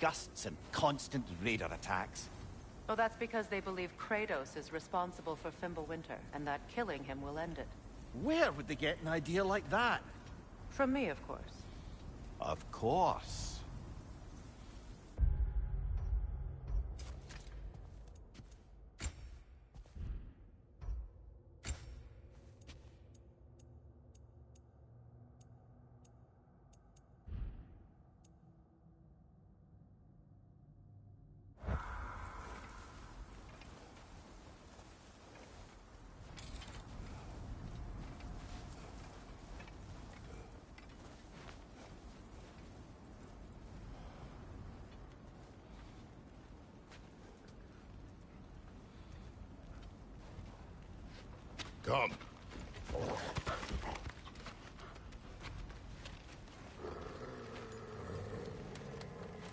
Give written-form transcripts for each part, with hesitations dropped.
gusts and constant raider attacks. Well, that's because they believe Kratos is responsible for Fimbulwinter, and that killing him will end it. Where would they get an idea like that? From me, of course. Of course. Come.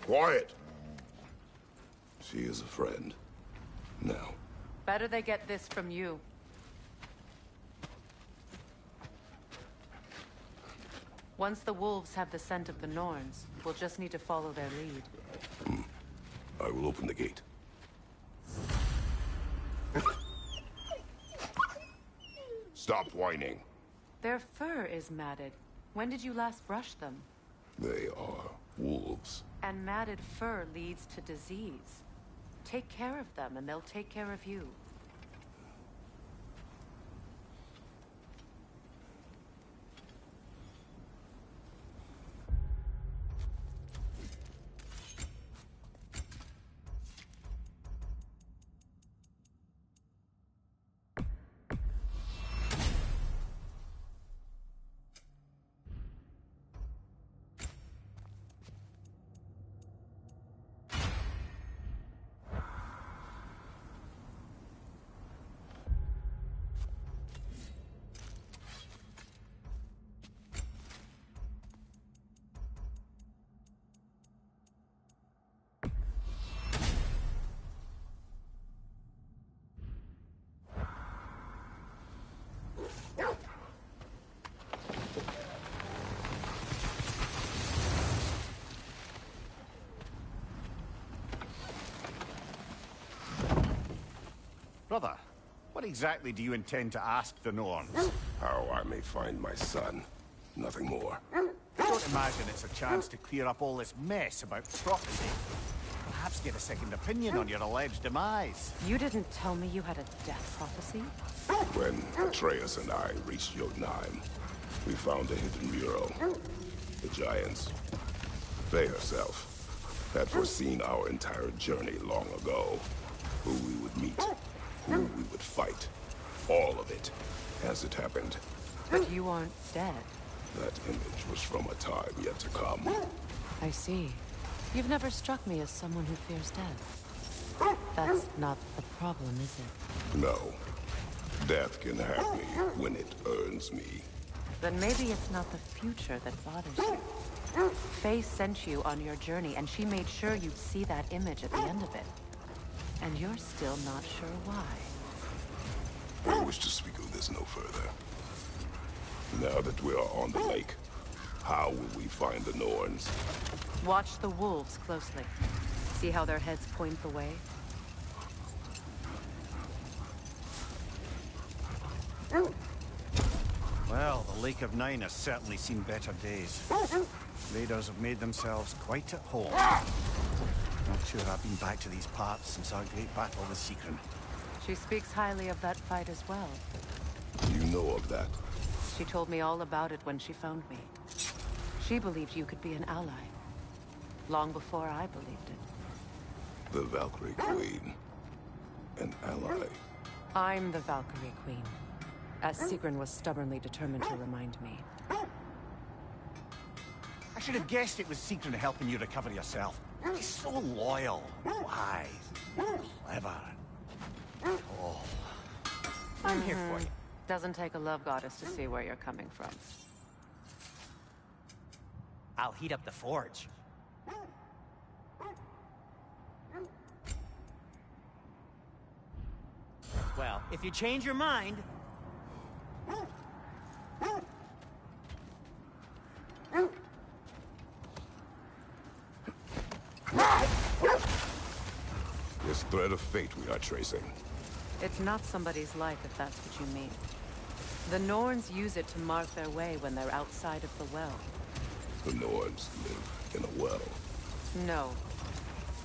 Quiet. She is a friend. Now. Better they get this from you. Once the wolves have the scent of the Norns, we'll just need to follow their lead. I will open the gate. Stop whining. Their fur is matted. When did you last brush them? They are wolves. And matted fur leads to disease. Take care of them, and they'll take care of you. Brother, what exactly do you intend to ask the Norns? How I may find my son. Nothing more. Don't imagine it's a chance to clear up all this mess about prophecy. Perhaps get a second opinion on your alleged demise. You didn't tell me you had a death prophecy? When Atreus and I reached Jotunheim, we found a hidden mural. The Giants, they herself, had foreseen our entire journey long ago. Who we would meet, who we would fight. All of it, as it happened. But you aren't dead. That image was from a time yet to come. I see. You've never struck me as someone who fears death. That's not the problem, is it? No. Death can have me when it earns me. Then maybe it's not the future that bothers you. Faye sent you on your journey, and she made sure you'd see that image at the end of it. And you're still not sure why. I wish to speak of this no further. Now that we are on the lake, how will we find the Norns? Watch the wolves closely. See how their heads point the way? Well, the Lake of Nine has certainly seen better days. Raiders have made themselves quite at home. Not sure I've been back to these parts since our great battle with Sigrun. She speaks highly of that fight as well. You know of that? She told me all about it when she found me. She believed you could be an ally. Long before I believed it. The Valkyrie Queen. An ally. I'm the Valkyrie Queen. As Sigrun was stubbornly determined to remind me. I should have guessed it was Sigrun helping you recover yourself. She's so loyal, wise, clever. Oh, I'm here for you. Doesn't take a love goddess to see where you're coming from. I'll heat up the forge. Well, if you change your mind... This thread of fate we are tracing. It's not somebody's life, if that's what you mean. The Norns use it to mark their way when they're outside of the well. The Norns live in a well. No.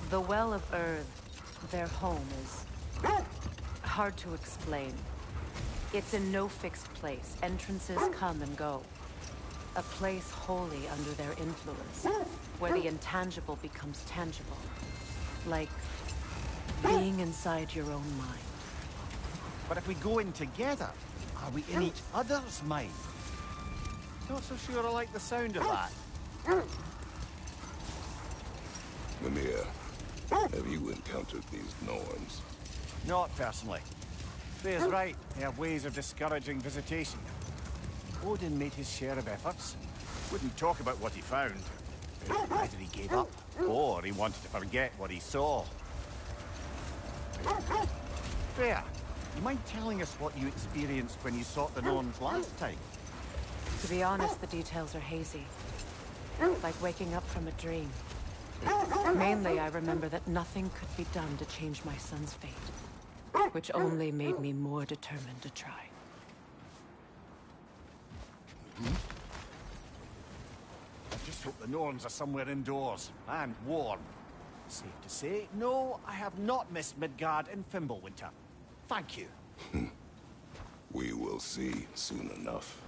The Well of Earth, their home, is hard to explain. It's in no fixed place. Entrances come and go. A place wholly under their influence, where the intangible becomes tangible. Like being inside your own mind. But if we go in together, are we in each other's mind? Not so sure I like the sound of that. Mimir, have you encountered these Norns? Not personally. Freya's right. They have ways of discouraging visitation. Odin made his share of efforts. Wouldn't talk about what he found. Either he gave up, or he wanted to forget what he saw. Freya, you mind telling us what you experienced when you sought the Norns last time? To be honest, the details are hazy. Like waking up from a dream. Mainly, I remember that nothing could be done to change my son's fate. Which only made me more determined to try. I just hope the Norns are somewhere indoors, and warm. Safe to say, no, I have not missed Midgard in Fimbulwinter. Thank you. We will see soon enough.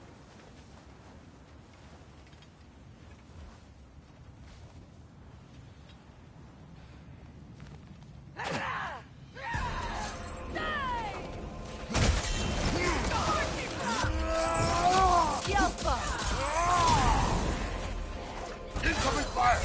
Incoming fire!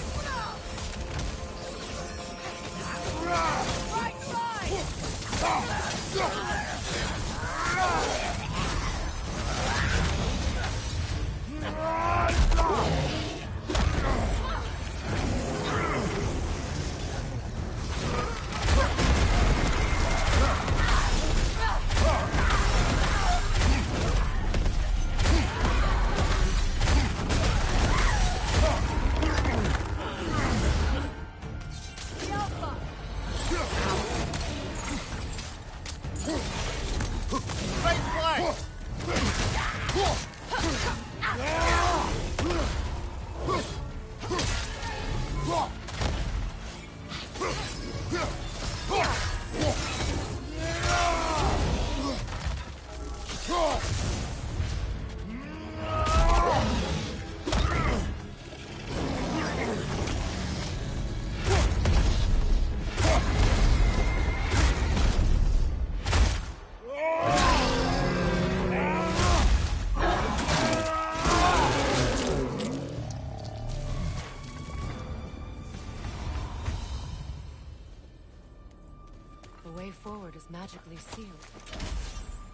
The way forward is magically sealed.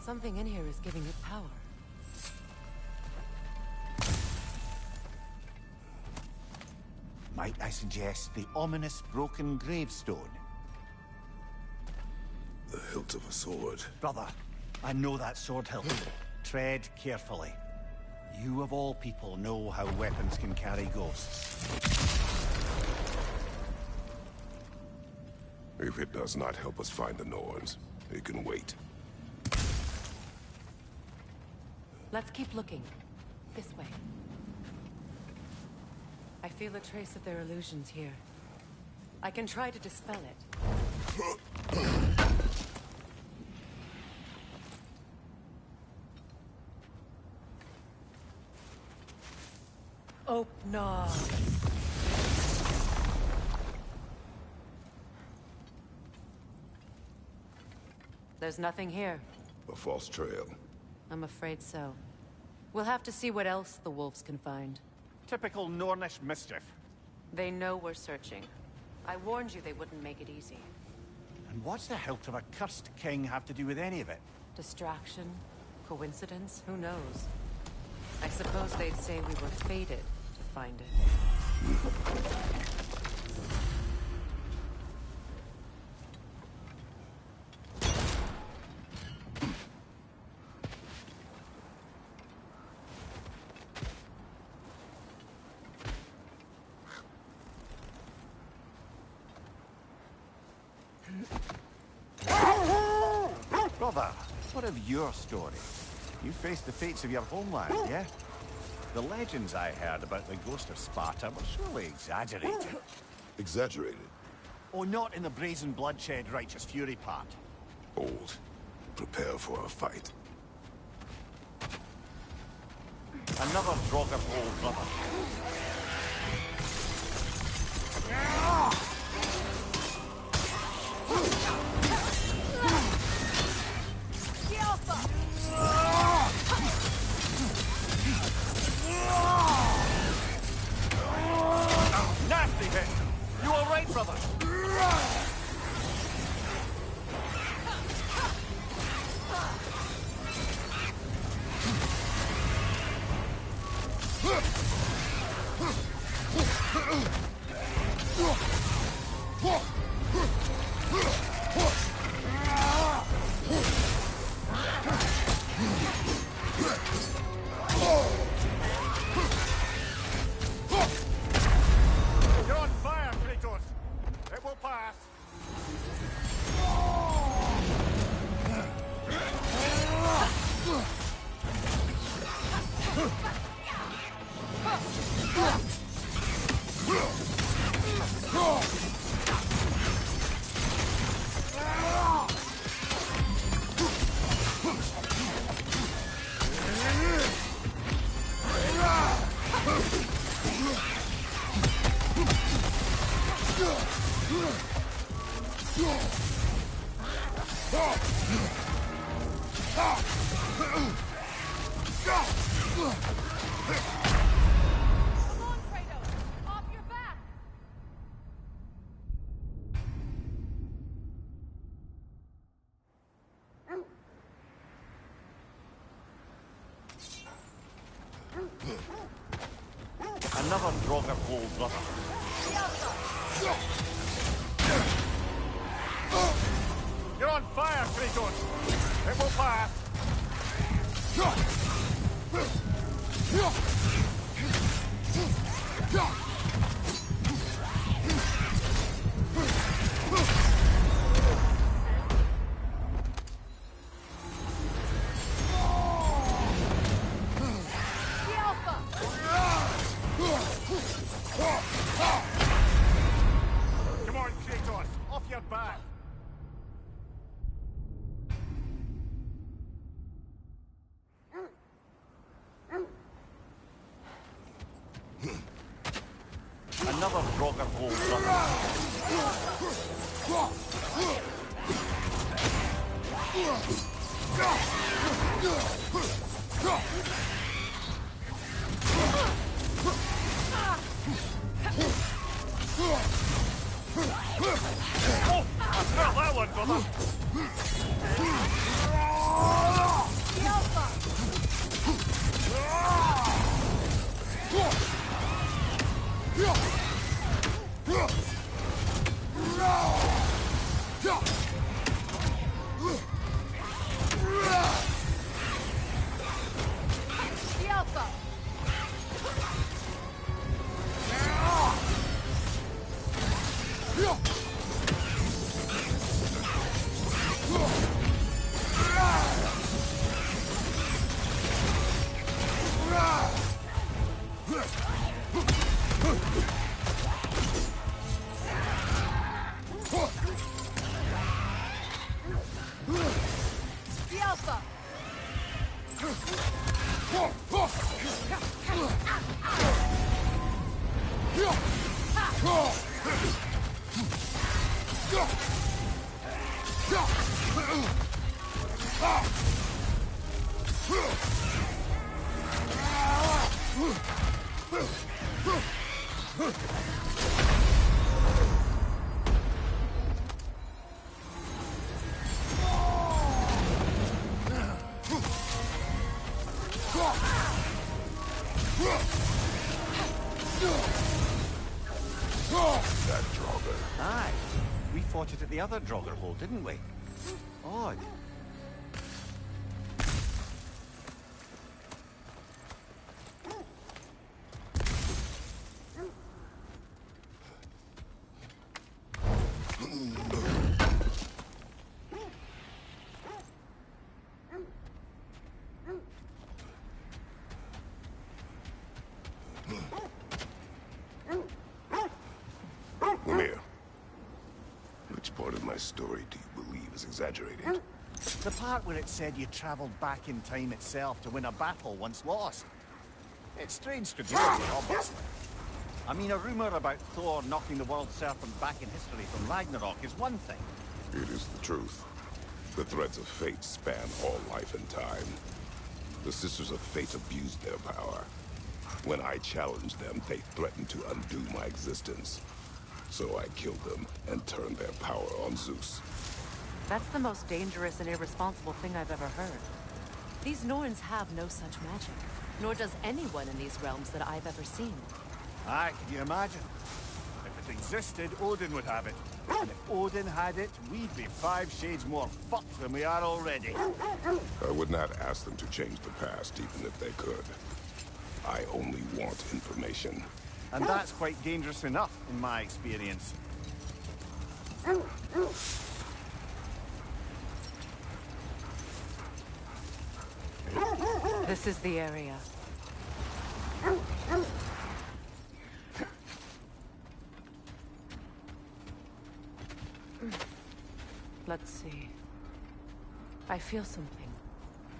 Something in here is giving it power. Might I suggest the ominous broken gravestone? The hilt of a sword. Brother, I know that sword hilt. Tread carefully. You of all people know how weapons can carry ghosts. If it does not help us find the Norns, it can wait. Let's keep looking. This way. I feel a trace of their illusions here. I can try to dispel it. Oh, no. There's nothing here. A false trail. I'm afraid so. We'll have to see what else the wolves can find. Typical Nornish mischief. They know we're searching. I warned you they wouldn't make it easy. And what's the hilt of a cursed king have to do with any of it? Distraction? Coincidence? Who knows? I suppose they'd say we were fated to find it. Brother, what of your story? You faced the fates of your homeland, yeah? The legends I heard about the ghost of Sparta were surely exaggerated. Exaggerated. Oh, not in the brazen bloodshed righteous fury part. Old. Prepare for a fight. Another Draugr old brother. Nasty hit! You all right, brother? You're on fire, Kratos! It will pass! Come on, Kratos! Off your back! Another Draugr old brother. You're on fire, Kratos! It will pass! Come on, Kratos! Off your back! Another Draugr old brother. Oh, I felt that one, brother. The Alpha! The Alpha! That Draugr. Aye. We fought it at the other Draugr hole, didn't we? Odd. Which part of my story do you believe is exaggerated? The part where it said you traveled back in time itself to win a battle once lost. It's strange credulity, obviously. I mean, a rumor about Thor knocking the world serpent back in history from Ragnarok is one thing. It is the truth. The threads of fate span all life and time. The Sisters of Fate abused their power. When I challenged them, they threatened to undo my existence. So I killed them and turned their power on Zeus. That's the most dangerous and irresponsible thing I've ever heard. These Norns have no such magic, nor does anyone in these realms that I've ever seen. Aye, can you imagine? If it existed, Odin would have it. And if Odin had it, we'd be 5 shades more fucked than we are already. I would not ask them to change the past, even if they could. I only want information. And that's quite dangerous enough, in my experience. This is the area. Let's see. I feel something.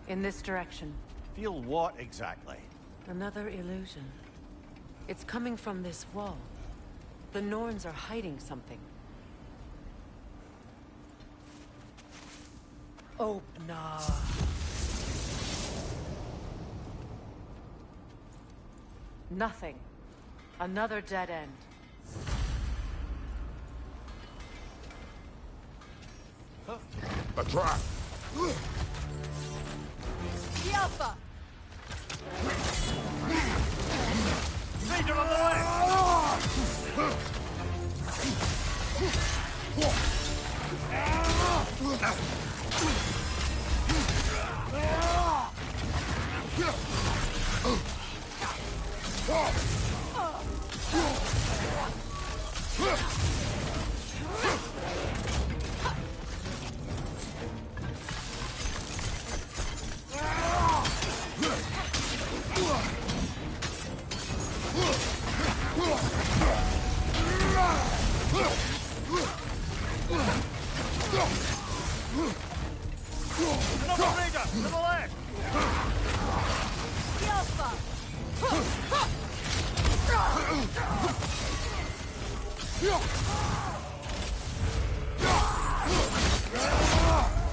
In this direction. Feel what, exactly? Another illusion. It's coming from this wall. The Norns are hiding something. Oh, no. Nothing. Another dead end. A trap! The Alpha! Ranger on the left! Another Ranger to the left! The Alpha!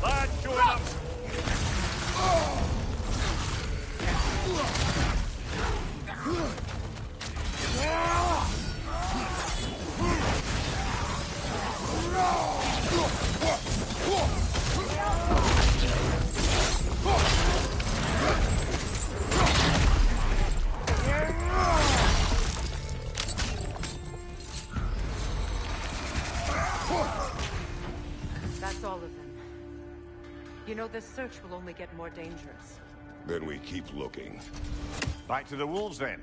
Lad showing up! That's all of them. You know, this search will only get more dangerous. Then we keep looking. Back to the wolves, then.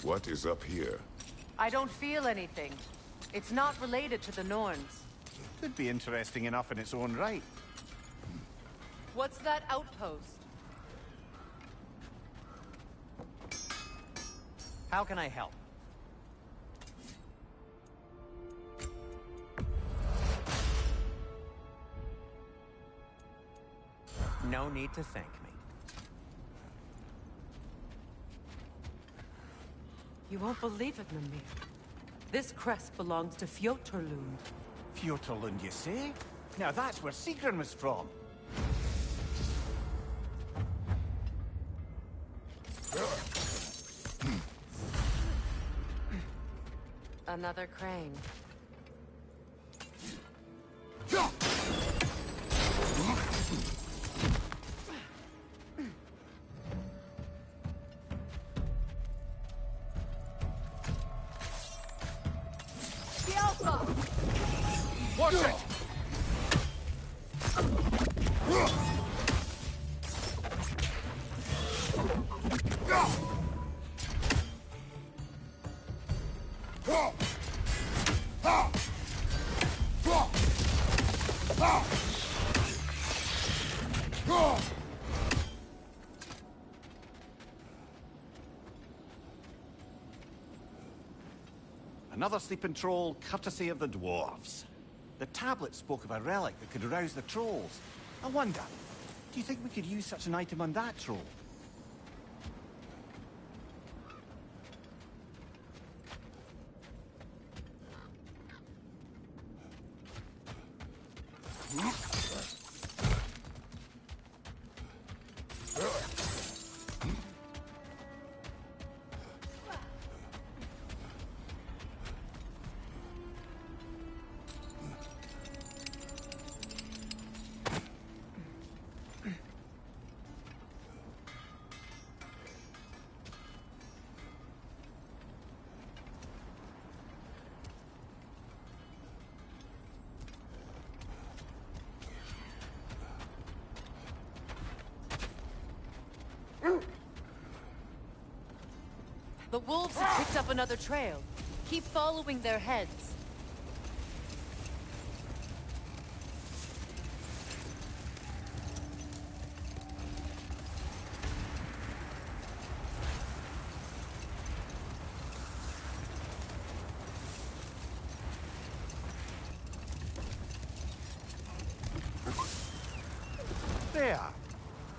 What is up here? I don't feel anything. It's not related to the Norns. Could be interesting enough in its own right. What's that outpost? How can I help? No need to thank me. You won't believe it, Mimir. This crest belongs to Fjotorlund. Fjotorlund, you say? Now that's where Sigrun was from. Another crane. The Alpha! Watch it! Another sleeping troll, courtesy of the dwarves. The tablet spoke of a relic that could arouse the trolls. I wonder, do you think we could use such an item on that troll? The wolves have picked up another trail. Keep following their heads. There!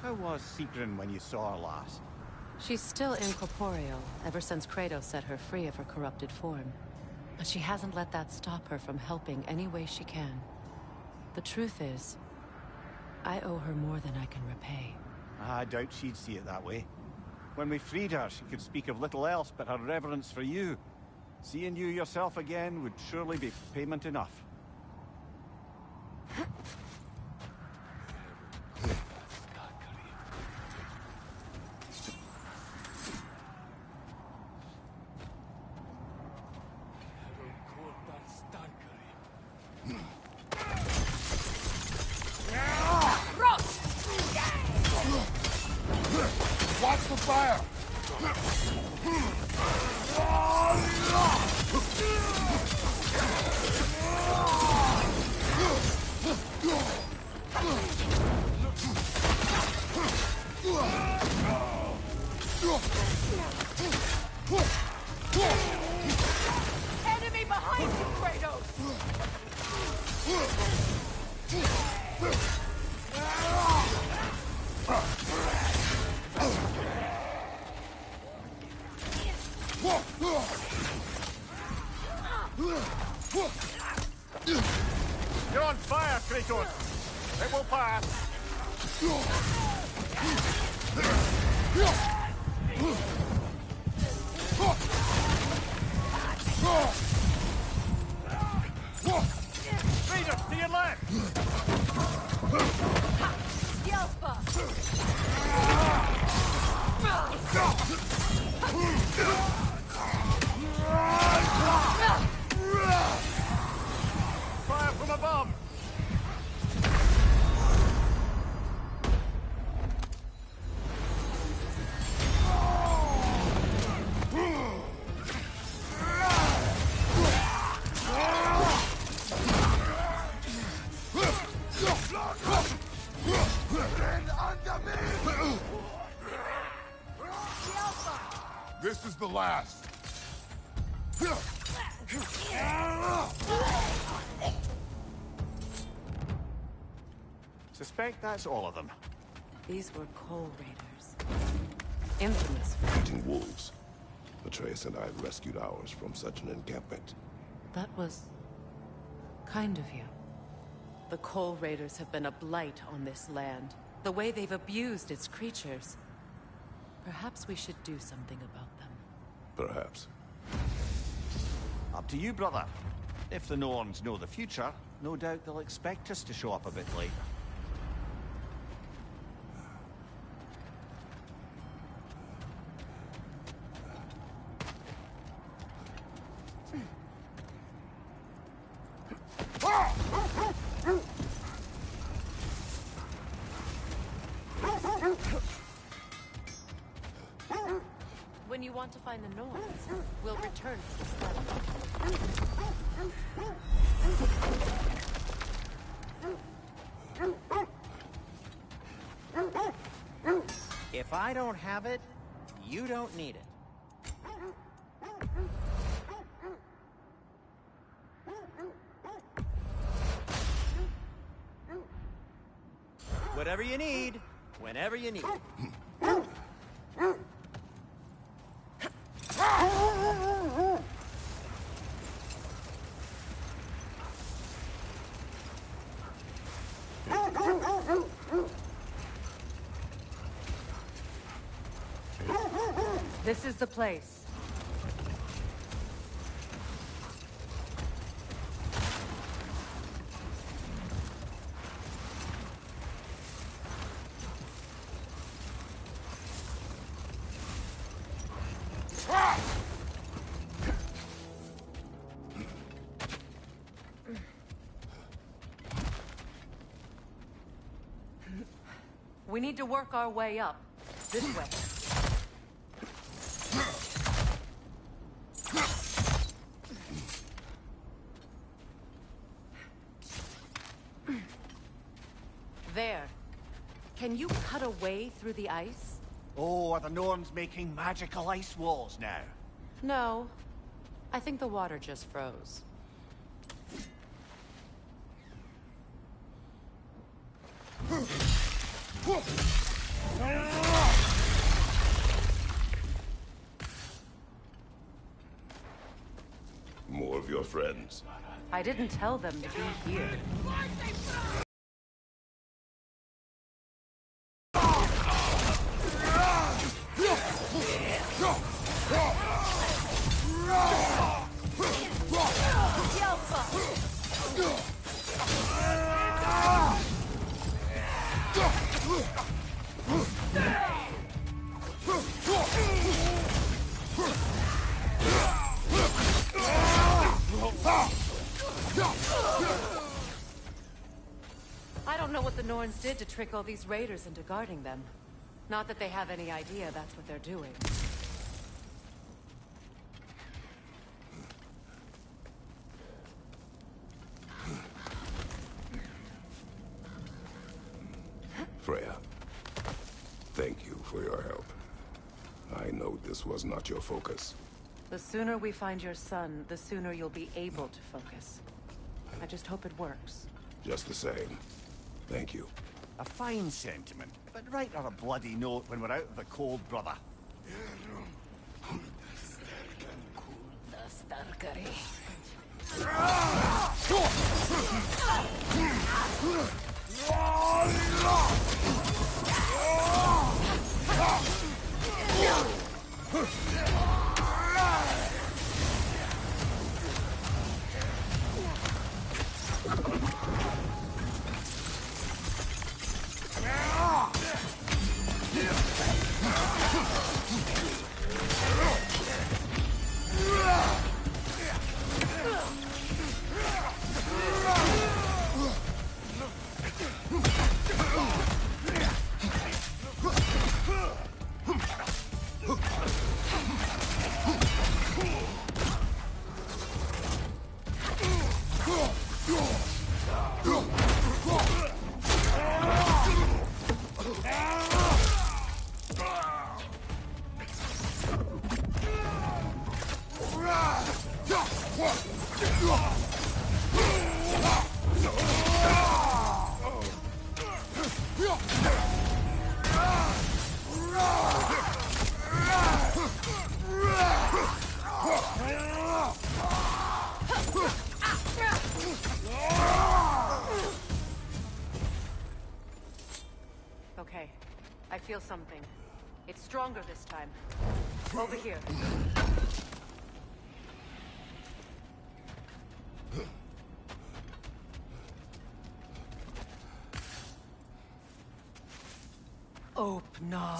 How was Sigrun when you saw her last? She's still incorporeal, ever since Kratos set her free of her corrupted form. But she hasn't let that stop her from helping any way she can. The truth is, I owe her more than I can repay. I doubt she'd see it that way. When we freed her, she could speak of little else but her reverence for you. Seeing you yourself again would surely be payment enough. Watch the fire! Enemy behind you, Kratos! You're on fire, Kratos! It will pass! Raiders, to your left! Yelpa! Fire from above! This is the last. Suspect that's all of them. These were Coal Raiders. Infamous for... Eating wolves. Atreus and I rescued ours from such an encampment. That was... kind of you. The Coal Raiders have been a blight on this land. The way they've abused its creatures. Perhaps we should do something about them. Perhaps. Up to you, brother. If the Norns know the future, no doubt they'll expect us to show up a bit later. When you want to find the Norns, we'll return to the sled. If I don't have it, you don't need it. Whatever you need, whenever you need it. This is the place. We need to work our way up. This way. There. Can you cut a way through the ice? Oh, are the Norns making magical ice walls now? No. I think the water just froze. More of your friends. I didn't tell them to be here. I don't know what the Norns did to trick all these raiders into guarding them. Not that they have any idea that's what they're doing. Freya, thank you for your help. I know this was not your focus. The sooner we find your son, the sooner you'll be able to focus. I just hope it works. Just the same, thank you. A fine sentiment, but write her a bloody note when we're out of the cold, brother. Okay, I feel something. It's stronger this time. Over here. Open up.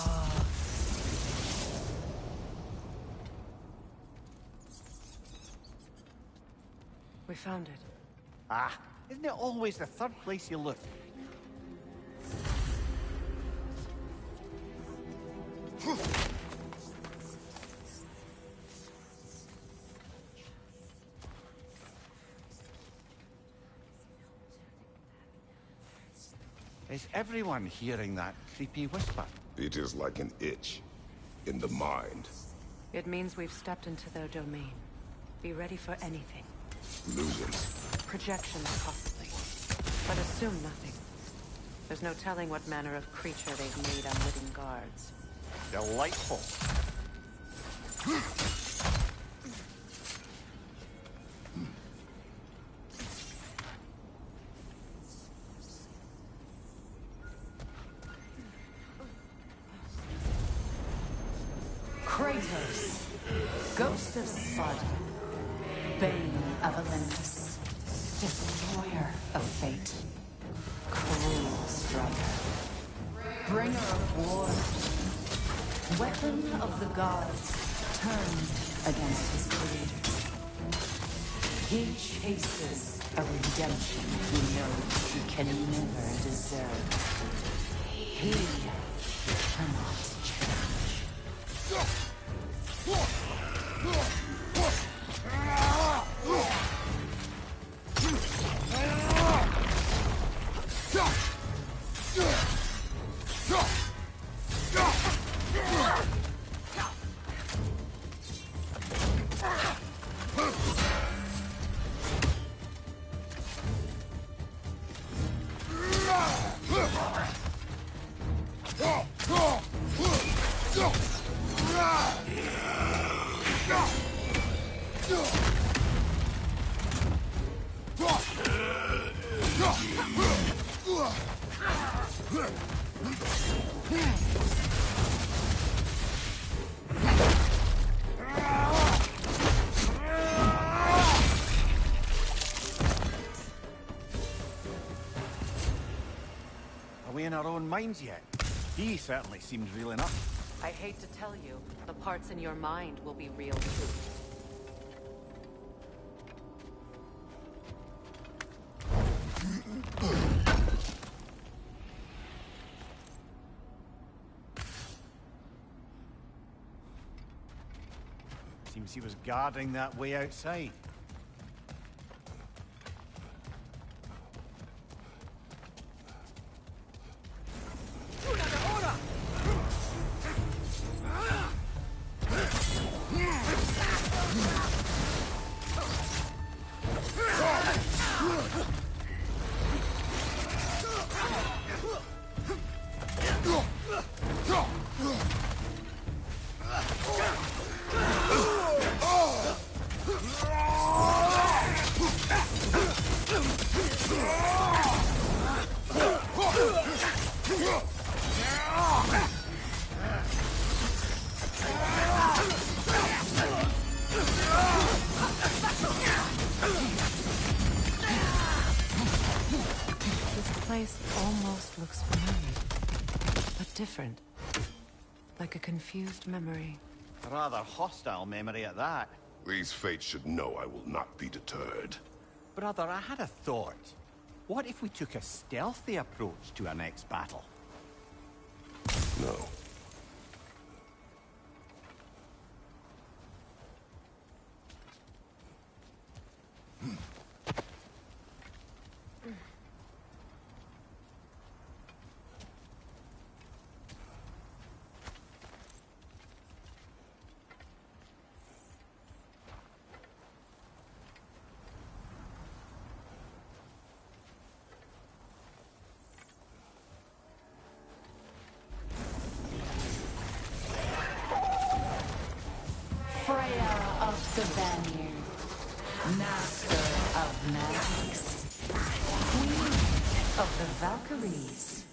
We found it. Ah, isn't it always the third place you look? Is everyone hearing that creepy whisper? It is like an itch in the mind. It means we've stepped into their domain. Be ready for anything. Illusions. Projections, possibly. But assume nothing. There's no telling what manner of creature they've made unwitting guards. Delightful. Kratos, Ghost of Sparta, Bane of Olympus, Destroyer of Fate, Cruel Striker, Bringer of Wars, Weapon of the Gods, turned against his creators. He chases a redemption he knows he can never deserve. He cannot change. Are we in our own minds yet? He certainly seems real enough. I hate to tell you, the parts in your mind will be real too. Seems he was guarding that way outside. This almost looks familiar, but different. Like a confused memory. A rather hostile memory at that. These fates should know I will not be deterred. Brother, I had a thought. What if we took a stealthy approach to our next battle? No. Freya of the Vanir, Master of Magics, Queen of the Valkyries,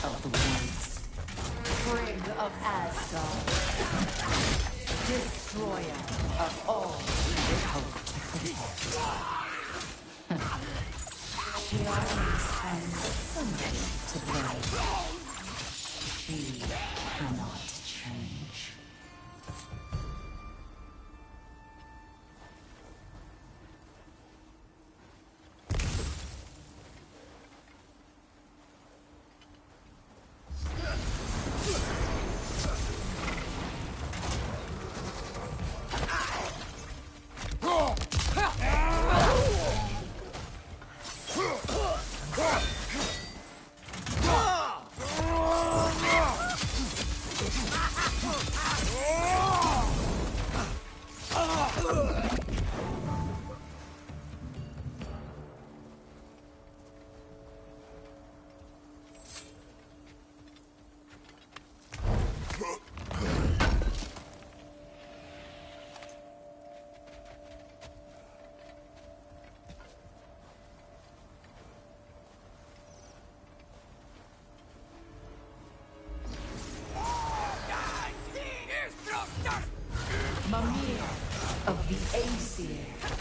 of the Woods, Frigg of Asgard, Destroyer of all that hope to protect. She always finds somebody to blame. She cannot change.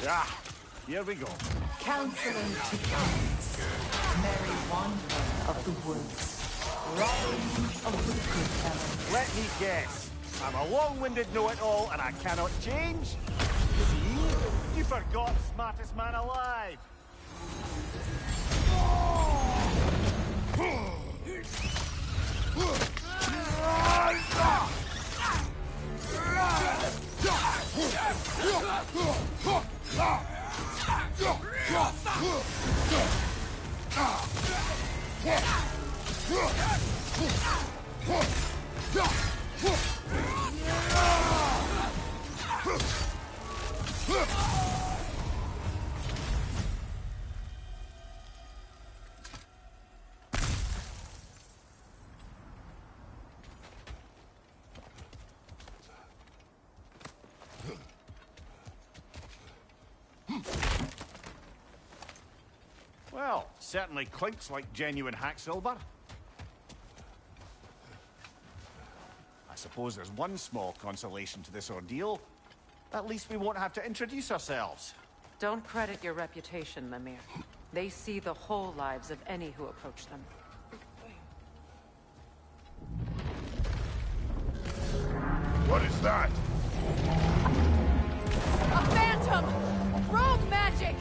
Ah, here we go. Counselor to kings, merry wanderer of the woods, robin of the good elves. Let me guess. I'm a long-winded know-it-all and I cannot change? See? You forgot smartest man alive. Well, certainly clinks like genuine hack silver. I suppose there's one small consolation to this ordeal. At least we won't have to introduce ourselves. Don't credit your reputation, Mimir. They see the whole lives of any who approach them. What is that? A phantom! Rogue magic!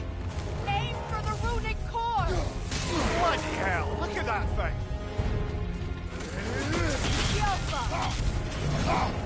Aim for the runic core! Bloody hell, look at that thing! Yelpa!